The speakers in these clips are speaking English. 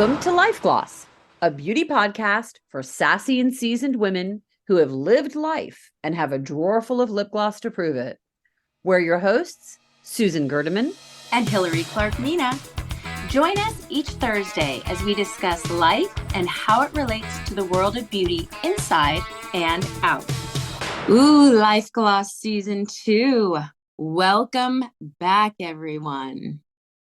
Welcome to Life Gloss, a beauty podcast for sassy and seasoned women who have lived life and have a drawer full of lip gloss to prove it. We're your hosts, Susan Gerdeman and Hillary Clark-Mina. Join us each Thursday as we discuss life and how it relates to the world of beauty inside and out. Ooh, Life Gloss Season 2. Welcome back, everyone.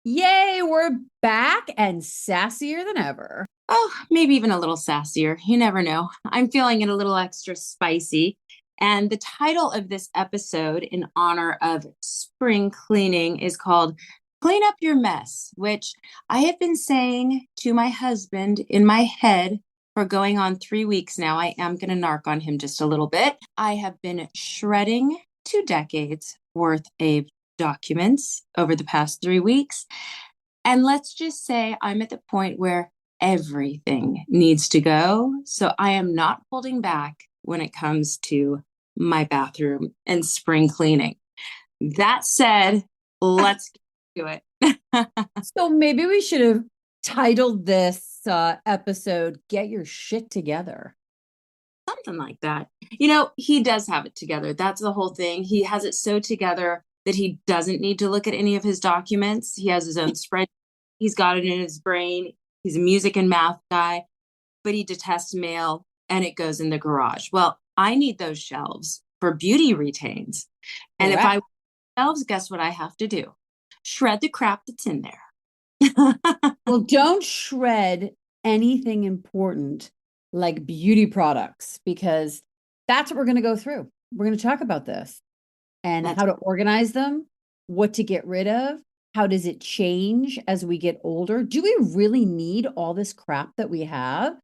Yay, we're back and sassier than ever. Oh, maybe even a little sassier. You never know. I'm feeling it a little extra spicy. And the title of this episode, in honor of spring cleaning, is called Clean Up Your Mess, which I have been saying to my husband in my head for going on 3 weeks now. I am going to narc on him just a little bit. I have been shredding 2 decades worth of documents over the past 3 weeks. And let's just say I'm at the point where everything needs to go. So I am not holding back when it comes to my bathroom and spring cleaning. That said, let's get to it. So maybe we should have titled this episode, Get Your Shit Together. Something like that. You know, he does have it together. That's the whole thing. He has it so together that he doesn't need to look at any of his documents. He has his own spreadsheet. He's got it in his brain. He's a music and math guy, but he detests mail and it goes in the garage. Well, I need those shelves for beauty retains. And if I shelves, guess what I have to do? Shred the crap that's in there. Well, don't shred anything important like beauty products, because that's what we're going to go through. We're going to talk about this and how to organize them, what to get rid of. How does it change as we get older? Do we really need all this crap that we have?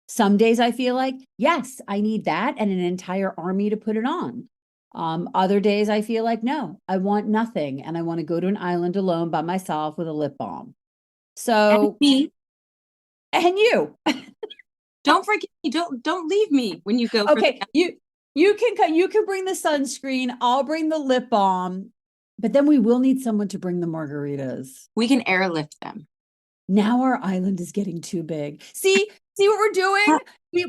Some days I feel like, yes, I need that and an entire army to put it on. Other days I feel like, no, I want nothing. And I want to go to an island alone by myself with a lip balm. So, and me. And you. Don't forget me. Don't leave me when you go. Okay, you can bring the sunscreen. I'll bring the lip balm. But then we will need someone to bring the margaritas. We can airlift them. Now our island is getting too big. See what we're doing?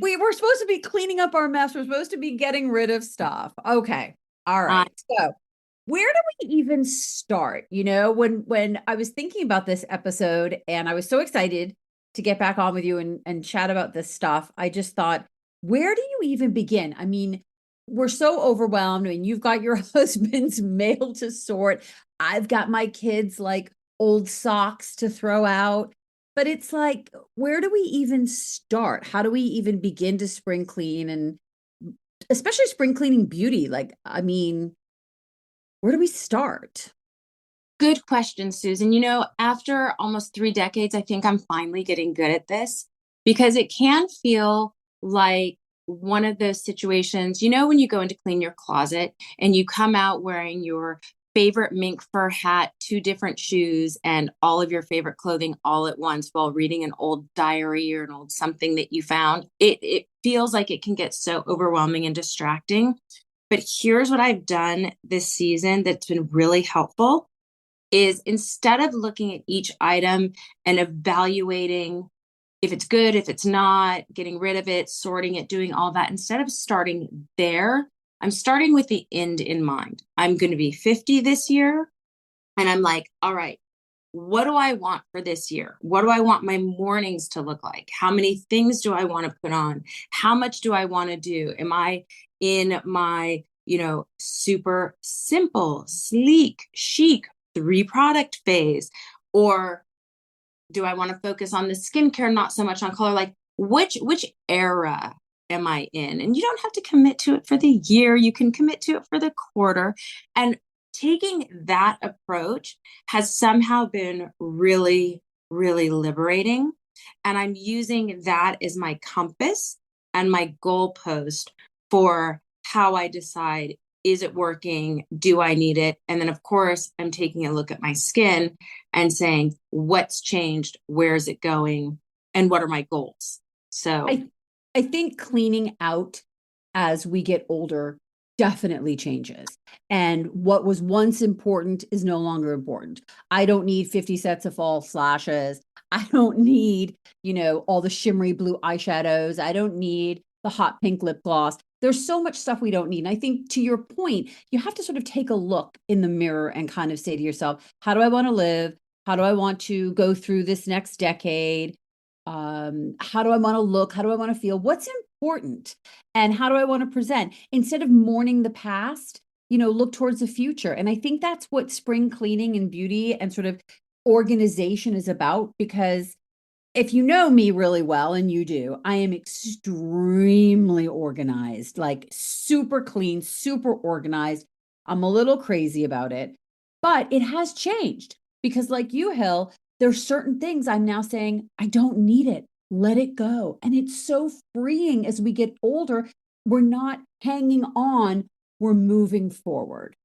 We're supposed to be cleaning up our mess. We're supposed to be getting rid of stuff. Okay. All right. So where do we even start? You know, when I was thinking about this episode and I was so excited to get back on with you and chat about this stuff, I just thought, where do you even begin? I mean, we're so overwhelmed. I mean, you've got your husband's mail to sort. I've got my kids' like old socks to throw out. But it's like, where do we even start? How do we even begin to spring clean, and especially spring cleaning beauty? Like, I mean, where do we start? Good question, Susan. You know, after almost 3 decades, I think I'm finally getting good at this, because it can feel like one of those situations, you know, when you go in to clean your closet and you come out wearing your favorite mink fur hat, 2 different shoes, and all of your favorite clothing all at once while reading an old diary or an old something that you found. It feels like it can get so overwhelming and distracting. But here's what I've done this season that's been really helpful is, instead of looking at each item and evaluating if it's good, if it's not, getting rid of it, sorting it, doing all that, instead of starting there, I'm starting with the end in mind. I'm going to be 50 this year. And I'm like, all right, what do I want for this year? What do I want my mornings to look like? How many things do I want to put on? How much do I want to do? Am I in my, super simple, sleek, chic 3 product phase? Or do I want to focus on the skincare, not so much on color? Like, which era am I in? And you don't have to commit to it for the year. You can commit to it for the quarter. And taking that approach has somehow been really, really liberating. And I'm using that as my compass and my goalpost for how I decide, is it working? Do I need it? And then, of course, I'm taking a look at my skin and saying, what's changed? Where is it going? And what are my goals? So I think cleaning out as we get older definitely changes. And what was once important is no longer important. I don't need 50 sets of false lashes. I don't need, all the shimmery blue eyeshadows. I don't need the hot pink lip gloss. There's so much stuff we don't need. And I think to your point, you have to sort of take a look in the mirror and kind of say to yourself, how do I want to live? How do I want to go through this next decade? How do I want to look? How do I want to feel? What's important? And how do I want to present? Instead of mourning the past, look towards the future. And I think that's what spring cleaning and beauty and sort of organization is about, because if you know me really well, and you do, I am extremely organized, like super clean, super organized. I'm a little crazy about it, but it has changed because, like you, Hill, there's certain things I'm now saying, I don't need it. Let it go. And it's so freeing as we get older. We're not hanging on, we're moving forward.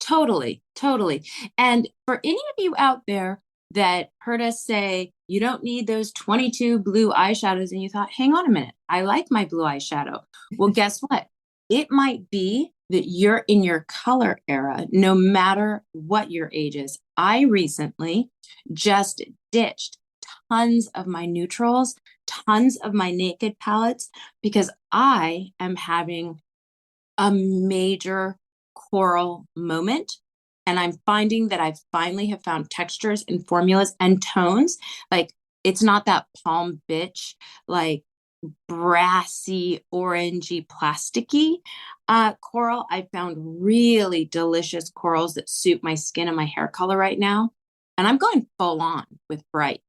Totally, totally. And for any of you out there that heard us say you don't need those 22 blue eyeshadows and you thought, hang on a minute, I like my blue eyeshadow. Well, guess what? It might be that you're in your color era, no matter what your age is. I recently just ditched tons of my neutrals, tons of my naked palettes, because I am having a major coral moment. And I'm finding that I finally have found textures and formulas and tones. Like it's not that palm bitch, like brassy, orangey, plasticky coral. I found really delicious corals that suit my skin and my hair color right now. And I'm going full on with bright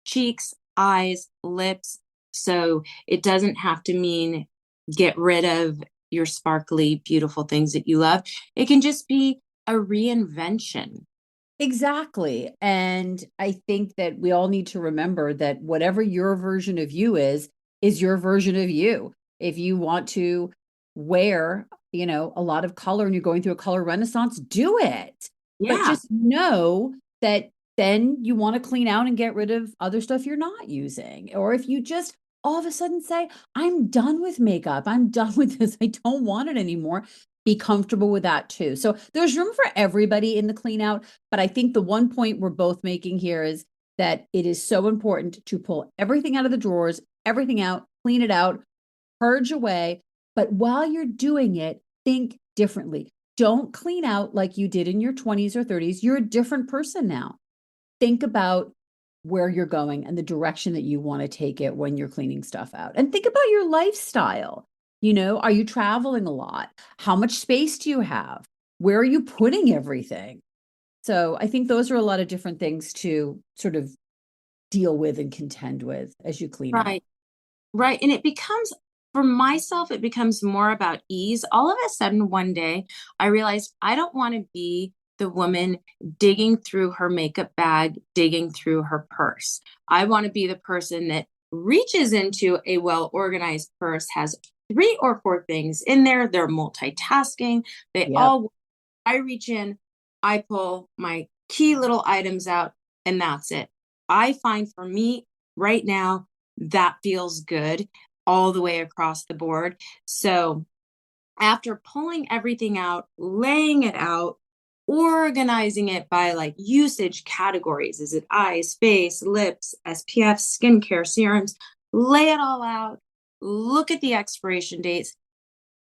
cheeks, eyes, lips. So it doesn't have to mean get rid of your sparkly, beautiful things that you love. It can just be a reinvention. Exactly. And I think that we all need to remember that whatever your version of you is your version of you. If you want to wear, a lot of color and you're going through a color renaissance, do it. But Yeah. just know that then you want to clean out and get rid of other stuff you're not using. Or if you just all of a sudden say, I'm done with makeup, I'm done with this, I don't want it anymore, be comfortable with that too. So there's room for everybody in the clean out. But I think the one point we're both making here is that it is so important to pull everything out of the drawers, everything out, clean it out, purge away. But while you're doing it, think differently. Don't clean out like you did in your 20s or 30s. You're a different person now. Think about where you're going and the direction that you want to take it when you're cleaning stuff out. And think about your lifestyle. Are you traveling a lot? How much space do you have? Where are you putting everything? So I think those are a lot of different things to sort of deal with and contend with as you clean out. Right. Right. And it becomes, for myself, it becomes more about ease. All of a sudden, one day, I realized I don't want to be the woman digging through her makeup bag, digging through her purse. I want to be the person that reaches into a well organized purse, has three or four things in there. They're multitasking. They Yep. all, I reach in, I pull my key little items out, and that's it. I find for me right now, that feels good all the way across the board. So after pulling everything out, laying it out, organizing it by like usage categories. Is it eyes, face, lips, SPF, skincare, serums? Lay it all out. Look at the expiration dates.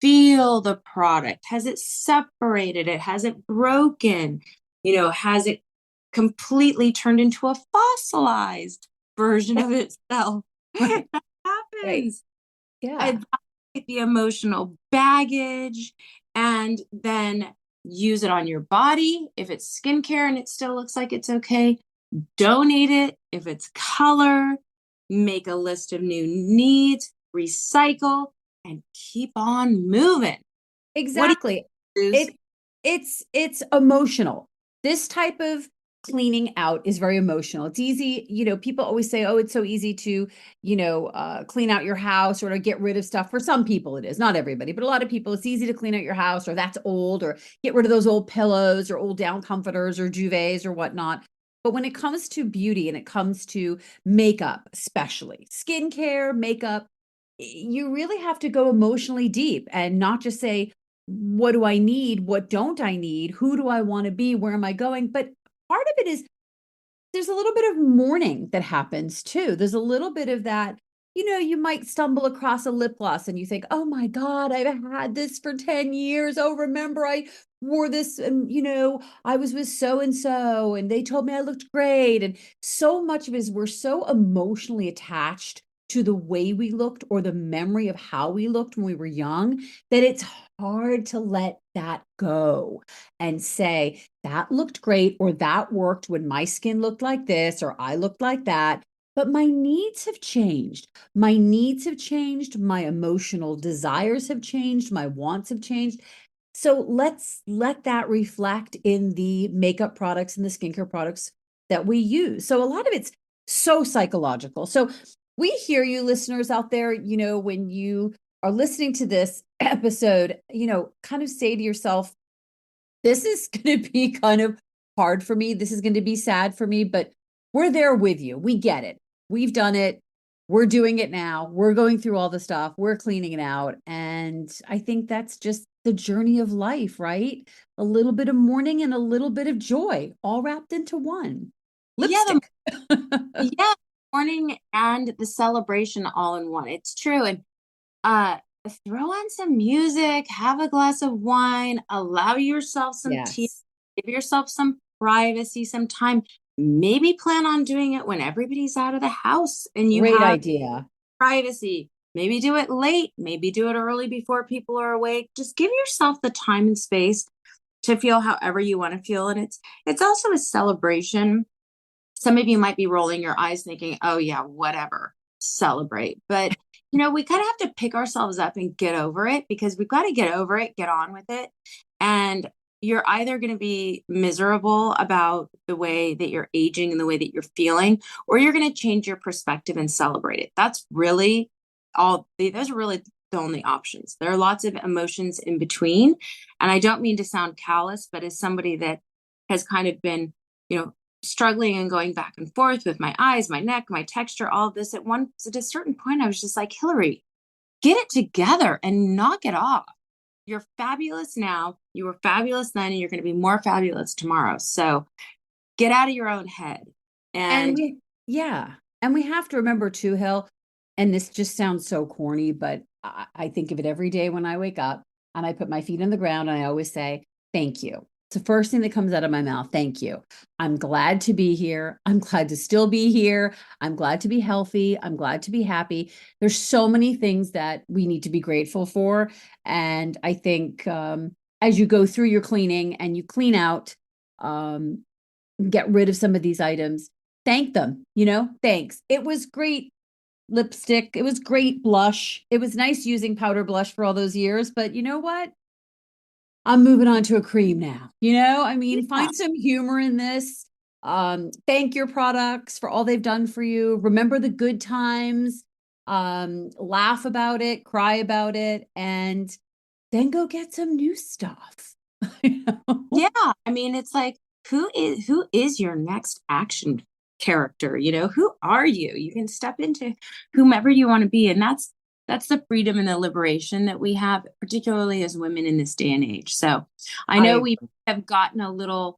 Feel the product. Has it separated it? Has it broken? Has it completely turned into a fossilized version of itself? Right. That Right. happens. Yeah. Evaluate the emotional baggage and then use it on your body. If it's skincare and it still looks like it's okay, donate it. If it's color, make a list of new needs, recycle, and keep on moving. What do Exactly. you use? It's emotional. This type of cleaning out is very emotional. It's easy, people always say, "Oh, it's so easy to, clean out your house or to get rid of stuff." For some people it is, not everybody, but a lot of people it's easy to clean out your house, or that's old, or get rid of those old pillows or old down comforters or duvets or whatnot. But when it comes to beauty and it comes to makeup, especially skincare, makeup, you really have to go emotionally deep and not just say, what do I need? What don't I need? Who do I want to be? Where am I going? But part of it is there's a little bit of mourning that happens too. There's a little bit of that, you might stumble across a lip gloss and you think, oh my God, I've had this for 10 years. Oh, remember I wore this and, I was with so and so and they told me I looked great. And so much of it is we're so emotionally attached to the way we looked or the memory of how we looked when we were young that it's hard to let that go and say, that looked great, or that worked when my skin looked like this, or I looked like that. But my needs have changed. My needs have changed. My emotional desires have changed. My wants have changed. So let's let that reflect in the makeup products and the skincare products that we use. So a lot of it's so psychological. So we hear you, listeners out there, when you are listening to this episode, kind of say to yourself, this is going to be kind of hard for me. This is going to be sad for me, but we're there with you. We get it. We've done it. We're doing it now. We're going through all the stuff. We're cleaning it out. And I think that's just the journey of life, right? A little bit of mourning and a little bit of joy, all wrapped into one. Yeah, Lipstick. yeah, morning and the celebration all in one. It's true. And uh throw on some music, have a glass of wine, allow yourself some tea, Yes. give yourself some privacy, some time. Maybe plan on doing it when everybody's out of the house and you Great have idea. privacy. Maybe do it late, maybe do it early before people are awake. Just give yourself the time and space to feel however you want to feel. And it's also a celebration. Some of you might be rolling your eyes thinking, oh yeah, whatever, celebrate. But we kind of have to pick ourselves up and get over it, because we've got to get over it, get on with it. And you're either going to be miserable about the way that you're aging and the way that you're feeling, or you're going to change your perspective and celebrate it. That's really those are really the only options. There are lots of emotions in between. And I don't mean to sound callous, but as somebody that has kind of been, struggling and going back and forth with my eyes, my neck, my texture, all of this at a certain point, I was just like, Hillary, get it together and knock it off. You're fabulous now. You were fabulous then, and you're going to be more fabulous tomorrow. So get out of your own head. And And yeah. And we have to remember too, Hill, and this just sounds so corny, but I think of it every day when I wake up and I put my feet on the ground and I always say, thank you. It's the first thing that comes out of my mouth. Thank you. I'm glad to be here. I'm glad to still be here. I'm glad to be healthy. I'm glad to be happy. There's so many things that we need to be grateful for. And I think as you go through your cleaning and you clean out, get rid of some of these items, thank them, thanks. It was great lipstick. It was great blush. It was nice using powder blush for all those years, but you know what? I'm moving on to a cream now. I mean, yeah, find some humor in this. Thank your products for all they've done for you. Remember the good times. Laugh about it, cry about it, and then go get some new stuff. You know? yeah. I mean, it's like, who is your next action character? Who are you? You can step into whomever you want to be. And that's the freedom and the liberation that we have, particularly as women in this day and age. So I know I we have gotten a little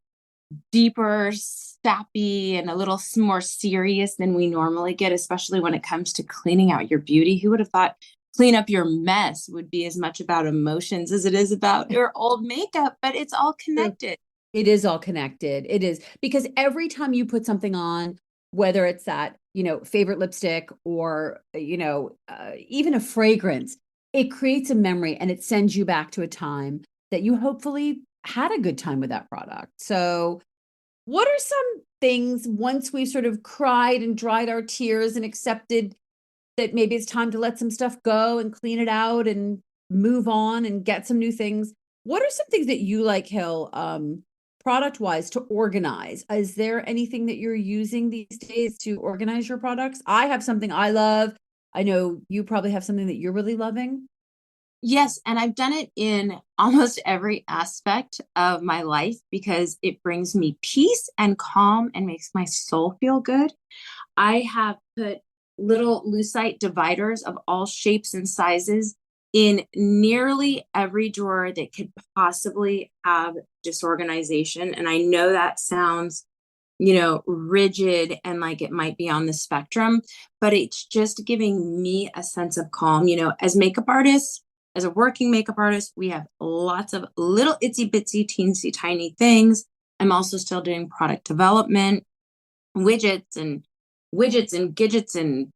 deeper, sappy, and a little more serious than we normally get, especially when it comes to cleaning out your beauty. Who would have thought clean up your mess would be as much about emotions as it is about your old makeup? But it's all True. connected. It is all connected. It is because every time you put something on, whether it's that, favorite lipstick or, even a fragrance, it creates a memory and it sends you back to a time that you hopefully had a good time with that product. So, what are some things once we've sort of cried and dried our tears and accepted that maybe it's time to let some stuff go and clean it out and move on and get some new things? What are some things that you like, Hill, product wise to organize? Is there anything that you're using these days to organize your products? I have something I love. I know you probably have something that you're really loving. Yes, and I've done it in almost every aspect of my life because it brings me peace and calm and makes my soul feel good. I have put little lucite dividers of all shapes and sizes in nearly every drawer that could possibly have disorganization. And I know that sounds rigid and like it might be on the spectrum, but it's just giving me a sense of calm. As makeup artists, as a working makeup artist, we have lots of little itsy bitsy teensy tiny things. I'm also still doing product development, widgets and gadgets and,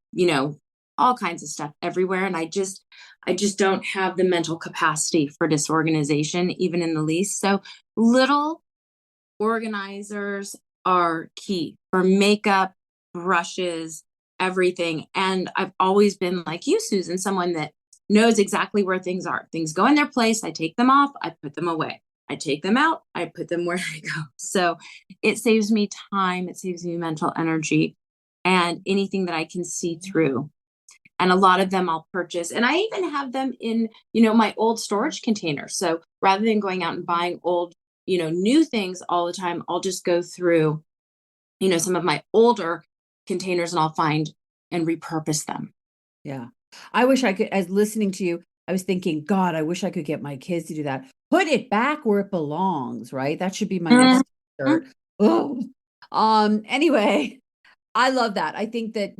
all kinds of stuff everywhere. And I just don't have the mental capacity for disorganization, even in the least. So little organizers are key for makeup, brushes, everything. And I've always been like you, Susan, someone that knows exactly where things are. Things go in their place. I take them off, I put them away. I take them out, I put them where they go. So it saves me time, it saves me mental energy, and anything that I can see through. And a lot of them I'll purchase. And I even have them in, my old storage containers. So rather than going out and buying old, new things all the time, I'll just go through, some of my older containers and I'll find and repurpose them. Yeah. I wish I could, as listening to you, I was thinking, God, I wish I could get my kids to do that. Put it back where it belongs, right? That should be my next Mhm. shirt. Oh. Anyway, I love that. I think that,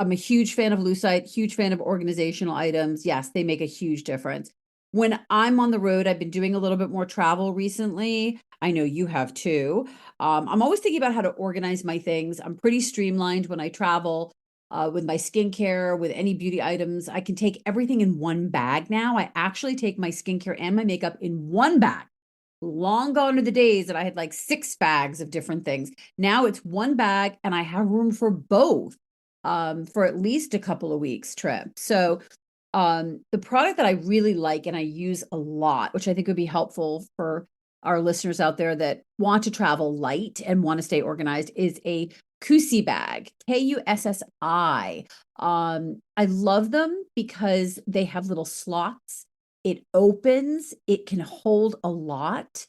I'm a huge fan of Lucite, huge fan of organizational items. Yes, they make a huge difference. When I'm on the road, I've been doing a little bit more travel recently. I know you have too. I'm always thinking about how to organize my things. I'm pretty streamlined when I travel with my skincare, with any beauty items. I can take everything in one bag now. I actually take my skincare and my makeup in one bag. Long gone are the days that I had like 6 bags of different things. Now it's one bag and I have room for both for at least a couple of weeks trip. So the product that I really like and I use a lot, which I think would be helpful for our listeners out there that want to travel light and want to stay organized, is a Kussi bag, Kussi. I love them because they have little slots. It opens, it can hold a lot,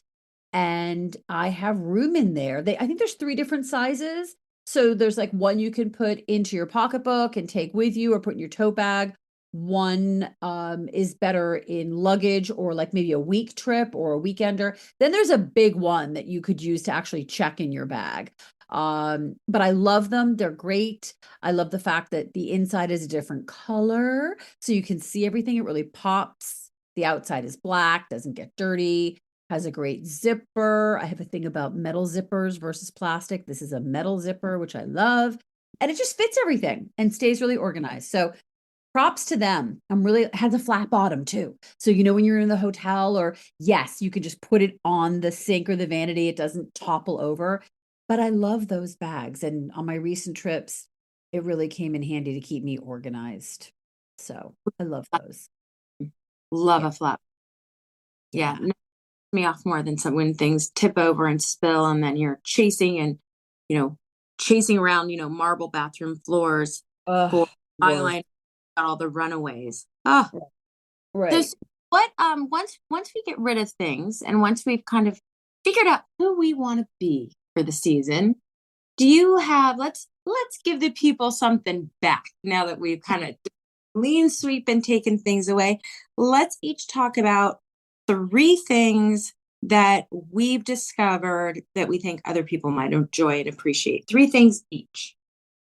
and I have room in there. I think there's 3 different sizes. So there's like one you can put into your pocketbook and take with you or put in your tote bag. One is better in luggage or like maybe a week trip or a weekender. Then there's a big one that you could use to actually check in your bag. But I love them. They're great. I love the fact that the inside is a different color so you can see everything. It really pops. The outside is black, doesn't get dirty, has a great zipper. I have a thing about metal zippers versus plastic. This is a metal zipper, which I love. And it just fits everything and stays really organized. So props to them. I'm really has a flat bottom too. So when you're in the hotel, or yes, you can just put it on the sink or the vanity. It doesn't topple over. But I love those bags. And on my recent trips, it really came in handy to keep me organized. So I love those. Love Yeah. a flat. Yeah. Yeah. Knocks me off more than some when things tip over and spill and then you're chasing and, you know, chasing around, marble bathroom floors for Worst. eyeliner, got all the runaways. Oh, so Right. what once we get rid of things and once we've kind of figured out who we want to be for the season, do you have let's give the people something back now that we've kind of clean sweep and taken things away. Let's each talk about 3 things that we've discovered that we think other people might enjoy and appreciate. 3 things each.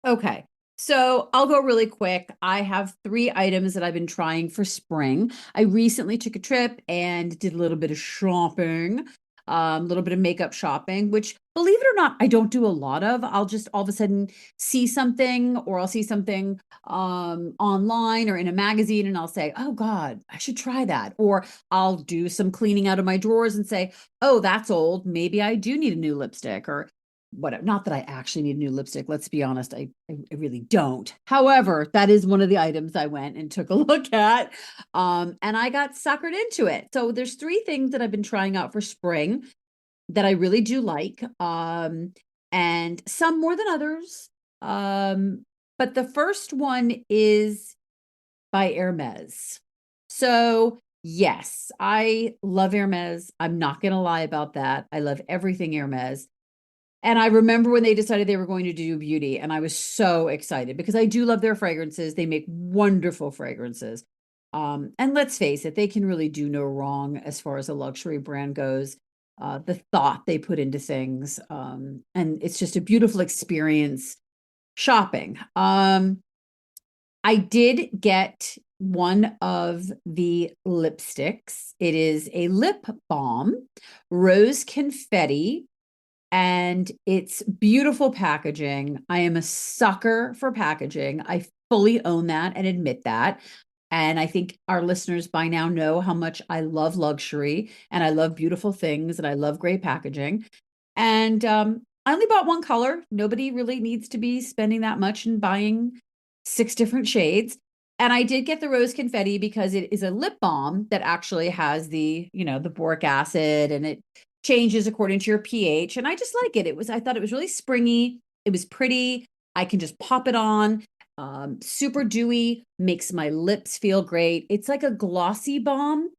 Okay. So I'll go really quick. I have 3 items that I've been trying for spring. I recently took a trip and did a little bit of shopping, a little bit of makeup shopping, which, believe it or not, I don't do a lot of. I'll just all of a sudden see something, or I'll see something online or in a magazine and I'll say, "Oh God, I should try that." Or I'll do some cleaning out of my drawers and say, "Oh, that's old. Maybe I do need a new lipstick." Or whatever. Not that I actually need new lipstick. Let's be honest. I really don't. However, that is one of the items I went and took a look at. And I got suckered into it. So there's 3 things that I've been trying out for spring that I really do like. And some more than others. But the first one is by Hermes. So yes, I love Hermes. I'm not going to lie about that. I love everything Hermes. And I remember when they decided they were going to do beauty, and I was so excited because I do love their fragrances. They make wonderful fragrances. And let's face it, they can really do no wrong as far as a luxury brand goes. the thought they put into things. And it's just a beautiful experience shopping. I did get one of the lipsticks. It is a lip balm, rose confetti, and it's beautiful packaging. I am a sucker for packaging. I fully own that and admit that. And I think our listeners by now know how much I love luxury and I love beautiful things and I love great packaging. And I only bought one color. Nobody really needs to be spending that much and buying six different shades. And I did get the rose confetti because it is a lip balm that actually has the boric acid, and it changes according to your pH. And I just like it. I thought it was really springy. It was pretty. I can just pop it on. Super dewy, makes my lips feel great. It's like a glossy balm.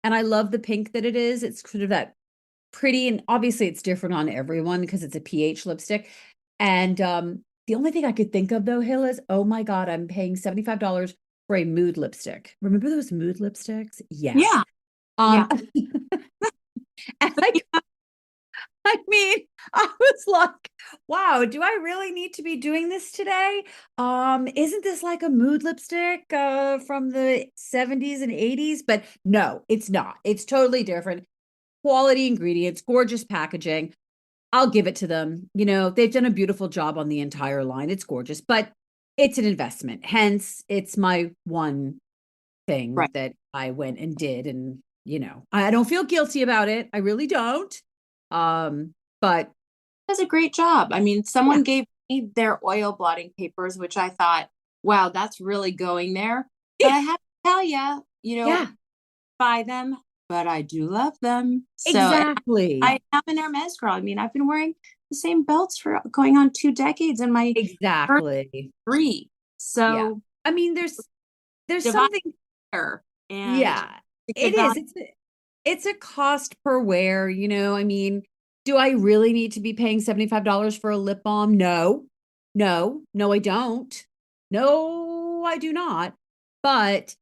And I love the pink that it is. It's sort of that pretty, and obviously it's different on everyone because it's a pH lipstick. And the only thing I could think of though, Hill, is, oh my God, I'm paying $75 for a mood lipstick. Remember those mood lipsticks? Yes. Yeah. Yeah. Um, and I mean, I was like, wow, do I really need to be doing this today? Isn't this like a mood lipstick from the 70s and 80s? But no, it's not. It's totally different. Quality ingredients, gorgeous packaging. I'll give it to them. They've done a beautiful job on the entire line. It's gorgeous, but it's an investment. Hence, it's my one thing Right. that I went and did. And, I don't feel guilty about it. I really don't. But Does a great job. I mean, yeah, someone gave me their oil blotting papers, which I thought, wow, that's really going there. But I have to tell you, yeah, buy them, but I do love them. So and exactly. I am an Hermes girl. I mean, I've been wearing the same belts for going on 2 decades and my first Exactly. three. Yeah. So I mean, there's divide something, here and yeah, it's a it good is. value. It's a cost per wear. I mean, do I really need to be paying $75 for a lip balm? No. No, no, I don't. No, I do not. But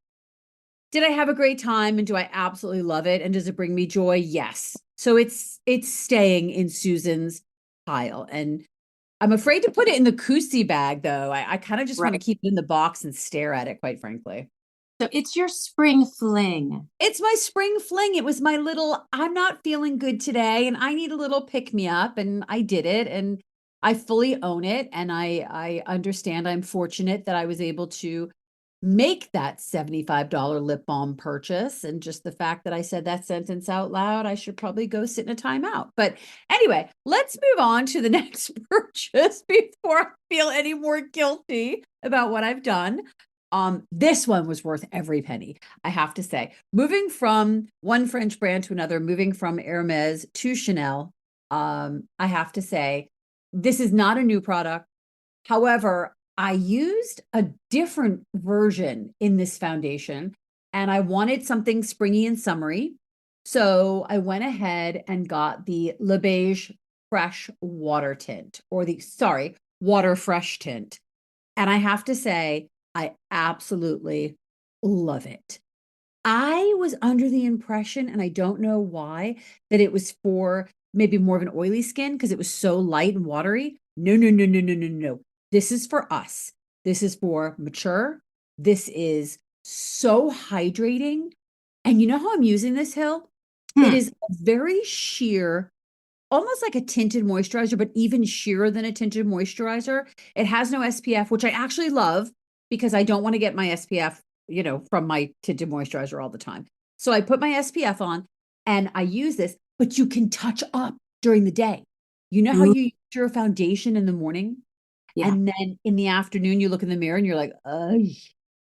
did I have a great time and do I absolutely love it? And does it bring me joy? Yes. So it's staying in Susan's pile. And I'm afraid to put it in the Koosie bag though. I kind of just want to Right. keep it in the box and stare at it, quite frankly. So it's your spring fling. It's my spring fling. It was my little, I'm not feeling good today and I need a little pick me up. And I did it and I fully own it. And I understand I'm fortunate that I was able to make that $75 lip balm purchase. And just the fact that I said that sentence out loud, I should probably go sit in a timeout. But anyway, let's move on to the next purchase before I feel any more guilty about what I've done. This one was worth every penny, I have to say. Moving from one French brand to another, moving from Hermes to Chanel, I have to say, this is not a new product. However, I used a different version in this foundation and I wanted something springy and summery. So I went ahead and got the Le Beige Fresh Water Tint, or Water Fresh Tint. And I have to say, I absolutely love it. I was under the impression, and I don't know why, that it was for maybe more of an oily skin because it was so light and watery. No, no, no, no, no, no, no. This is for us. This is for mature. This is so hydrating. And you know how I'm using this, Hill? It Hmm. is a very sheer, almost like a tinted moisturizer, but even sheerer than a tinted moisturizer. It has no SPF, which I actually love because I don't want to get my SPF, from my tinted moisturizer all the time. So I put my SPF on and I use this, but you can touch up during the day. You know how Ooh, you use your foundation in the morning yeah. and then in the afternoon you look in the mirror and you're like, ugh,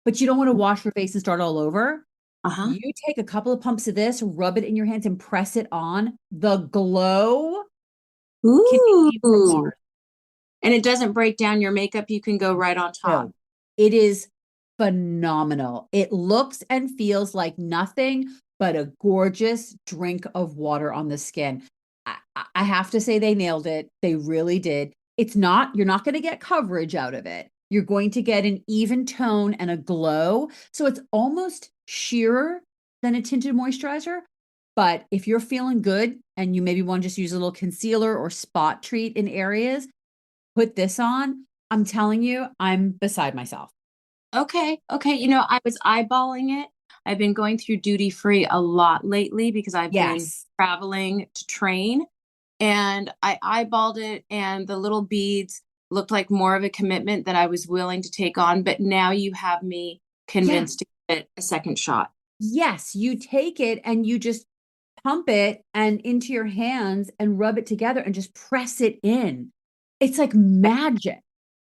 but you don't want to wash your face and start all over. Uh-huh. You take a couple of pumps of this, rub it in your hands and press it on. The glow came from Ooh. Mars. And it doesn't break down your makeup. You can go right on top. No, it is phenomenal. It looks and feels like nothing but a gorgeous drink of water on the skin. I have to say they nailed it. They really did. You're not going to get coverage out of it. You're going to get an even tone and a glow. So it's almost sheerer than a tinted moisturizer, But if you're feeling good and you maybe want to just use a little concealer or spot treat in areas, put this on. I'm telling you, I'm beside myself. Okay. Okay. I was eyeballing it. I've been going through duty free a lot lately because I've been Yes. traveling to train, and I eyeballed it, and the little beads looked like more of a commitment that I was willing to take on. But now you have me Yeah. convinced to give it a second shot. Yes. You take it and you just pump it and into your hands and rub it together and just press it in. It's like magic.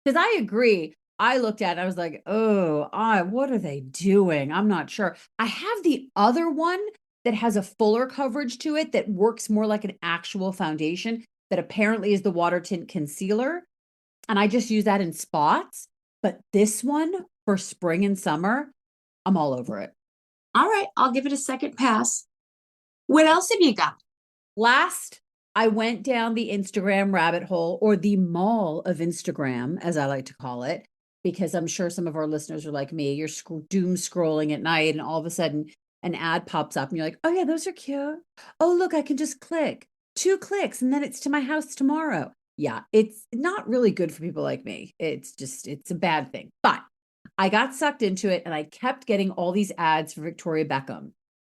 Because I agree. I looked at it, I was like, oh, what are they doing? I'm not sure. I have the other one that has a fuller coverage to it that works more like an actual foundation that apparently is the water tint concealer. And I just use that in spots. But this one for spring and summer, I'm all over it. All right. I'll give it a second pass. What else have you got? Last, I went down the Instagram rabbit hole or the mall of Instagram, as I like to call it, because I'm sure some of our listeners are like me. You're doom scrolling at night, and all of a sudden an ad pops up, and you're like, oh, yeah, those are cute. Oh, look, I can just click 2 clicks, and then it's to my house tomorrow. Yeah, it's not really good for people like me. It's a bad thing. But I got sucked into it and I kept getting all these ads for Victoria Beckham.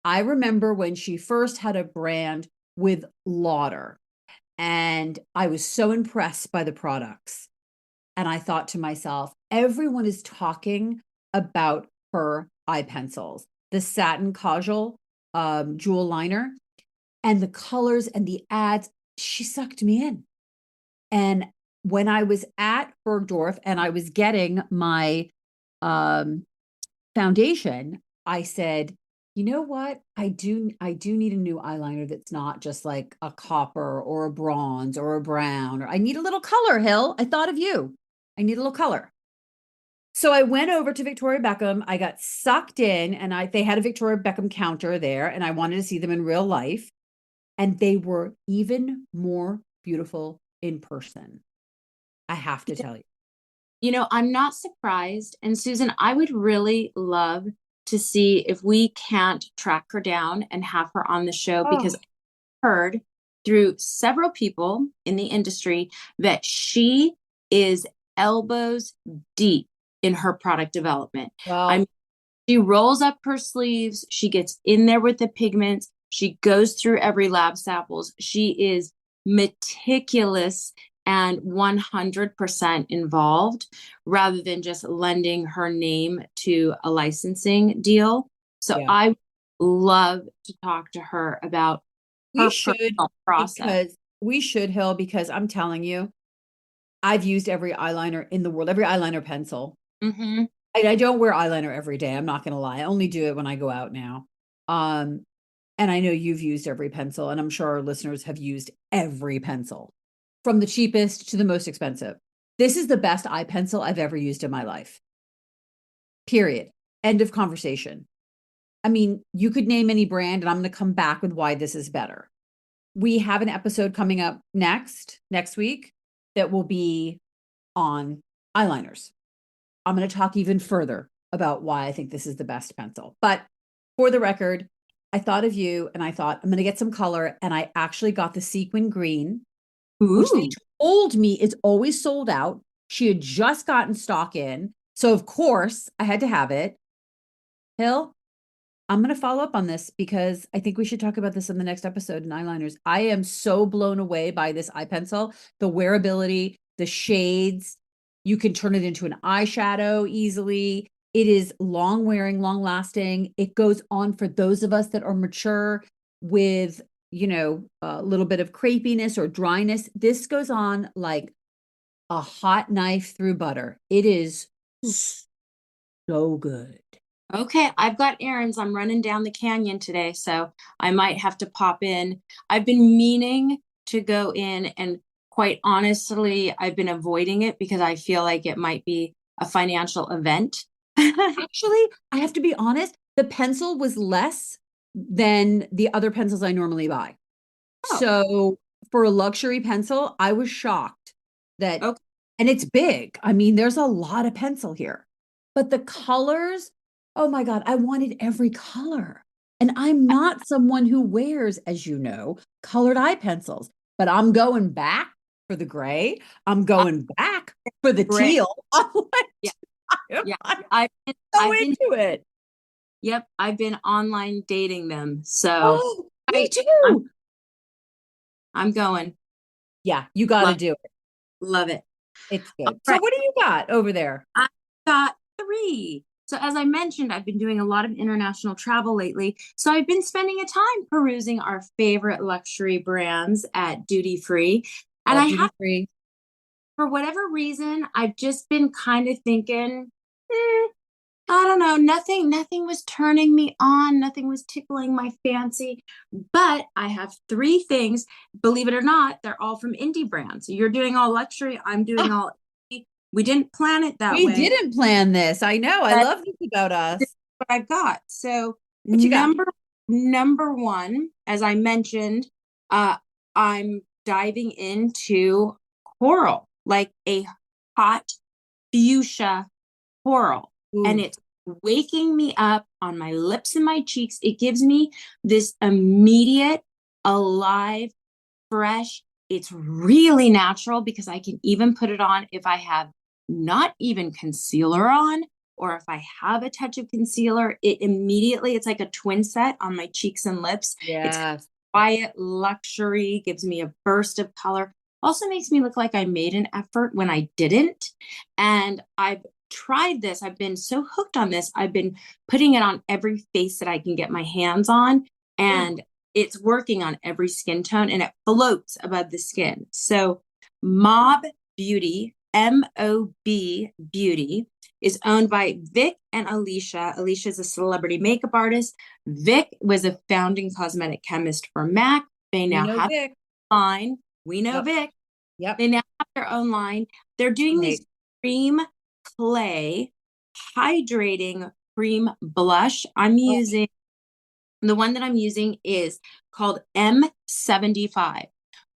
I remember when she first had a brand with Lauder. And I was so impressed by the products. And I thought to myself, everyone is talking about her eye pencils, the satin kajal jewel liner, and the colors and the ads. She sucked me in. And when I was at Bergdorf and I was getting my um, foundation, I said, you know what? I do need a new eyeliner that's not just like a copper or a bronze or a brown, or I need a little color, Hill. I thought of you. I need a little color. So I went over to Victoria Beckham. I got sucked in and they had a Victoria Beckham counter there and I wanted to see them in real life and they were even more beautiful in person. I have to tell you. I'm not surprised. And Susan, I would really love to see if we can't track her down and have her on the show because Oh, I heard through several people in the industry that she is elbows deep in her product development. I well, mean, she rolls up her sleeves, she gets in there with the pigments, she goes through every lab samples. She is meticulous and 100% involved rather than just lending her name to a licensing deal. So yeah. I love to talk to her about We her should personal process. because we should, Hill, because I'm telling you, I've used every eyeliner in the world, every eyeliner pencil. Hmm. I don't wear eyeliner every day. I'm not going to lie. I only do it when I go out now. Um, and I know you've used every pencil, and I'm sure our listeners have used every pencil from the cheapest to the most expensive. This is the best eye pencil I've ever used in my life. Period. End of conversation. I mean, you could name any brand, and I'm going to come back with why this is better. We have an episode coming up next week that will be on eyeliners. I'm going to talk even further about why I think this is the best pencil. But for the record, I thought of you and I thought I'm going to get some color. And I actually got the sequin green, which they Ooh. told me is always sold out. She had just gotten stock in. So, of course, I had to have it. Hill, I'm going to follow up on this because I think we should talk about this in the next episode in eyeliners. I am so blown away by this eye pencil, the wearability, the shades. You can turn it into an eyeshadow easily. It is long wearing, long lasting. It goes on for those of us that are mature with, a little bit of crepiness or dryness. This goes on like a hot knife through butter. It is so good. Okay, I've got errands. I'm running down the canyon today, so I might have to pop in. I've been meaning to go in, and quite honestly, I've been avoiding it because I feel like it might be a financial event. Actually, I have to be honest, the pencil was less than the other pencils I normally buy. Oh, So for a luxury pencil, I was shocked that, okay. and it's big. I mean, there's a lot of pencil here, but the colors, oh my God, I wanted every color. And I'm not someone who wears, as you know, colored eye pencils, but I'm going back for the gray. I'm Uh, going back for the Great. teal. I'm Yeah. Yeah. I'm so I've been, into it. yep, I've been online dating them. So Oh, me I, I'm, too. I'm going. Yeah, you got to Love, do it. love it. It's All good. So right. what do you got over there? I got three. So as I mentioned, I've been doing a lot of international travel lately. So I've been spending a time perusing our favorite luxury brands at duty free. And I Love have, duty free. for whatever reason, I've just been kind of thinking, I don't know, nothing was turning me on, nothing was tickling my fancy. But I have three things, believe it or not, they're all from indie brands. You're doing all luxury, I'm doing Ah, all indie. We didn't plan it that we way, didn't plan this. I know. I but love this about this is us. what I got. So What you got? number one, as I mentioned, uh, I'm diving into coral, like a hot fuchsia coral. And Ooh. it's waking me up on my lips and my cheeks. It gives me this immediate, alive, fresh. It's really natural because I can even put it on if I have not even concealer on, or if I have a touch of concealer, it immediately, it's like a twin set on my cheeks and lips. It's Yes. quiet luxury, gives me a burst of color. Also makes me look like I made an effort when I didn't. And I've tried this. I've been so hooked on this. I've been putting it on every face that I can get my hands on. Ooh. And it's working on every skin tone and it floats above the skin. So Mob Beauty, MOB Beauty, is owned by Vic and Alicia. Alicia is a celebrity makeup artist. Vic was a founding cosmetic chemist for MAC. They We now know have Vic. a line. We know Yep. Vic. Yep. They now have their own line. They're doing these Right. cream clay hydrating cream blush. Oh, The one that I'm using is called M75.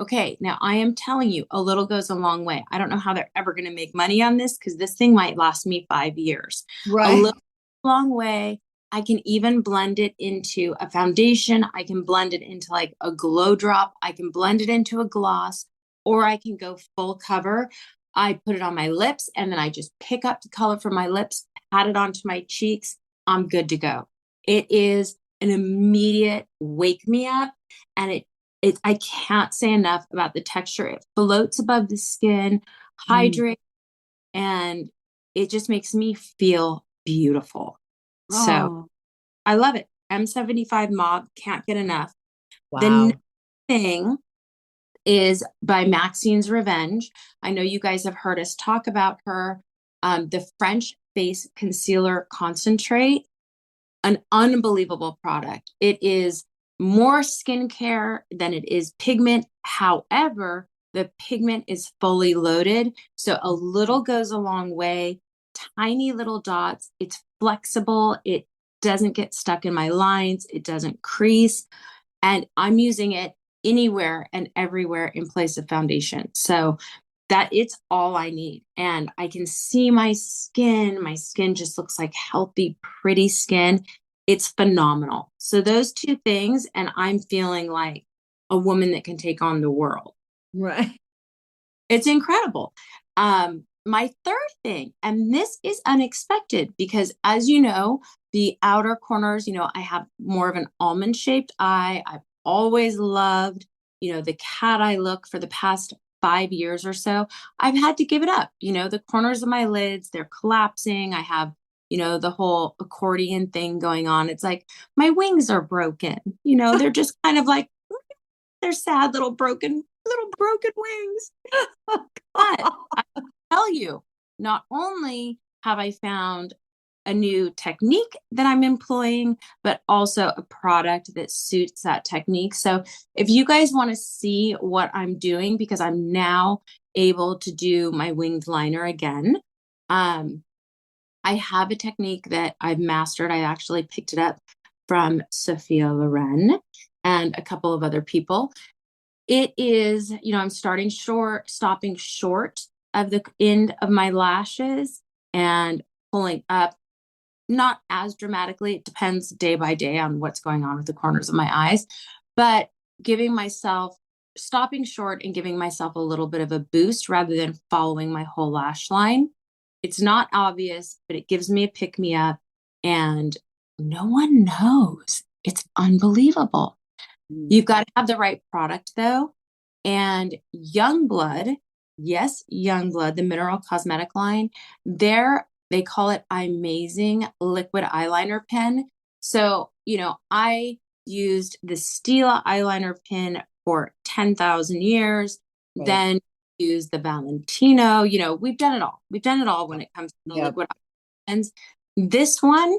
Okay, now I am telling you, a little goes a long way. I don't know how they're ever going to make money on this because this thing might last me 5 years. A right. little long way. I can even blend it into a foundation. I can blend it into like a glow drop. I can blend it into a gloss, or I can go full cover. I put it on my lips and then I just pick up the color from my lips, pat it onto my cheeks. I'm good to go. It is an immediate wake me up, and it I can't say enough about the texture. It floats above the skin, Mm. hydrates, and it just makes me feel beautiful. So Oh, I love it. M75 Mob, can't get enough. The next wow. thing is by Maxine's Revenge. I know you guys have heard us talk about her. The French Face Concealer Concentrate, an unbelievable product. It is more skincare than it is pigment. However, the pigment is fully loaded. So a little goes a long way. Tiny little dots. It's flexible. It doesn't get stuck in my lines. It doesn't crease. And I'm using it anywhere and everywhere in place of foundation. So that it's all I need. And I can see my skin. My skin just looks like healthy, pretty skin. It's phenomenal. So those two things, and I'm feeling like a woman that can take on the world. Right. It's incredible. My third thing, and this is unexpected because as you know, the outer corners, I have more of an almond shaped eye. I've always loved, the cat eye look for the past 5 years or so. I've had to give it up. The corners of my lids, they're collapsing. I have, the whole accordion thing going on. It's like my wings are broken. They're just kind of like, they're sad little broken wings. But I tell you, not only have I found a new technique that I'm employing, but also a product that suits that technique. So if you guys want to see what I'm doing, because I'm now able to do my winged liner again, I have a technique that I've mastered. I actually picked it up from Sophia Loren and a couple of other people. It is, I'm stopping short of the end of my lashes and pulling up. not as dramatically. It depends day by day on what's going on with the corners of my eyes, but giving myself, stopping short and giving myself a little bit of a boost rather than following my whole lash line. It's not obvious, but it gives me a pick me up, and no one knows. It's unbelievable. Mm. You've got to have the right product though. And Youngblood, yes, Youngblood, the mineral cosmetic line, they call it Amazing Liquid Eyeliner Pen. So, I used the Stila eyeliner pen for 10,000 years, Right. then used the Valentino. We've done it all. We've done it all when it comes to the Yep. liquid pens. This one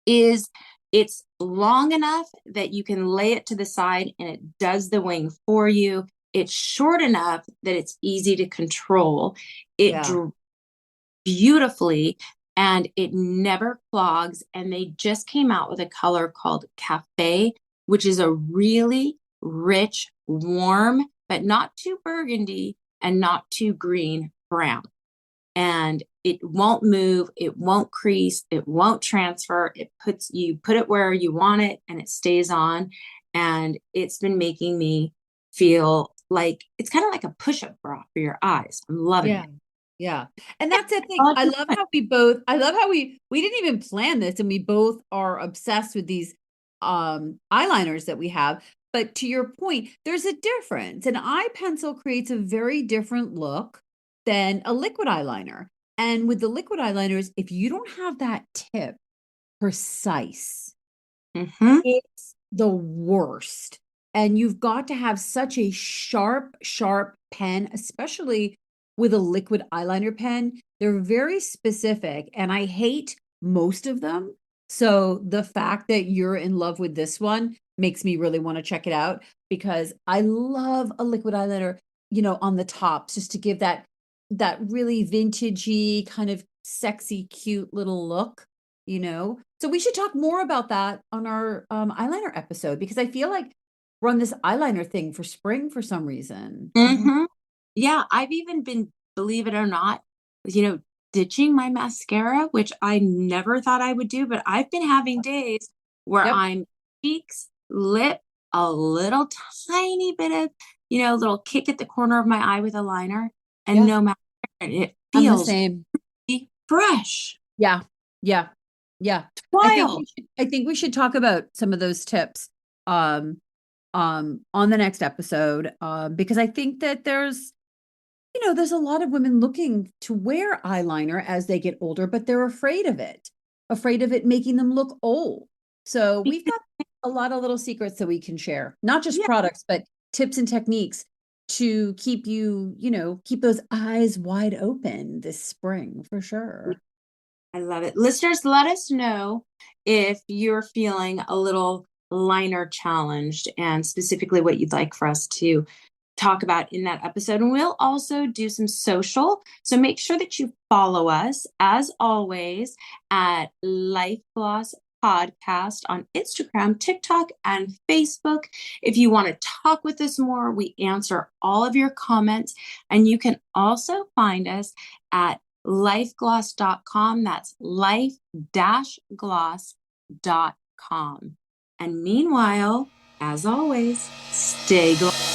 is it's long enough that you can lay it to the side and it does the wing for you. It's short enough that it's easy to control. It Yeah. beautifully, and it never clogs. And they just came out with a color called Cafe, which is a really rich, warm, but not too burgundy and not too green brown. And it won't move, it won't crease, it won't transfer. You put it where you want it and it stays on. And it's been making me feel like it's kind of like a push-up bra for your eyes. I'm loving Yeah. it. Yeah. And that's the thing. I love how we didn't even plan this and we both are obsessed with these eyeliners that we have. But to your point, there's a difference. An eye pencil creates a very different look than a liquid eyeliner. And with the liquid eyeliners, if you don't have that tip precise, Mm-hmm. it's the worst. And you've got to have such a sharp, sharp pen, especially with a liquid eyeliner pen. They're very specific, and I hate most of them. So the fact that you're in love with this one makes me really want to check it out because I love a liquid eyeliner, on the tops just to give that really vintagey kind of sexy, cute little look, So we should talk more about that on our eyeliner episode because I feel like we're on this eyeliner thing for spring for some reason. Mm-hmm. Yeah, I've even been, believe it or not, you know, ditching my mascara, which I never thought I would do, but I've been having days where Yep. I'm cheeks, lip, a little tiny bit of, little kick at the corner of my eye with a liner, and Yeah. no mascara. And it I'm the feels same. fresh. Yeah. Yeah. Yeah. Wild. I think we should talk about some of those tips um on the next episode because I think that there's a lot of women looking to wear eyeliner as they get older, but they're afraid of it making them look old. So we've got a lot of little secrets that we can share, not just Yeah, products, but tips and techniques to keep keep those eyes wide open this spring for sure. I love it. Listeners, let us know if you're feeling a little liner challenged and specifically what you'd like for us to talk about in that episode. And we'll also do some social. So make sure that you follow us, as always, at Life Gloss Podcast on Instagram, TikTok, and Facebook. If you want to talk with us more, we answer all of your comments. And you can also find us at lifegloss.com. That's life-gloss.com. And meanwhile, as always, stay glossy.